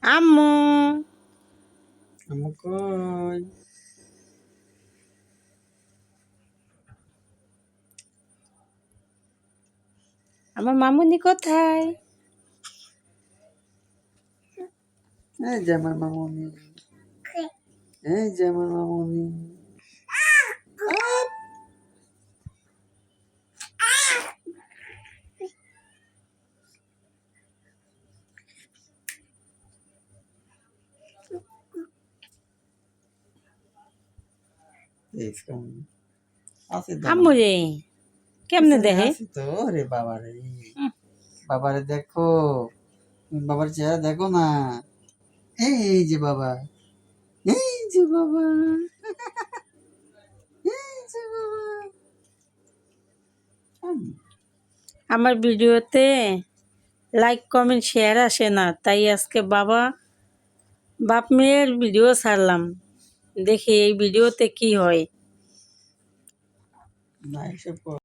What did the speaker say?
আম্মু আম্মু কই? আমার মামুনি কোথায়? এই যে আমার মামুনি, এই যে আমার মামুনি। আছে তো আম্মু রে কেমনে পিছনে দেখে? আছি তো। রে বাবারে, বাবারে দেখো, বাবার চেহারা দেখো না। এই যে বাবা, এই যে বাবা, এই যে বাবা। আমার ভিডিওতে লাইক কমেন্ট শেয়ার আসে না, তাই আজকে বাপ মেয়ের ভিডিও ছাড়লাম, দেখি এই ভিডিওতে কি হয়। না এসব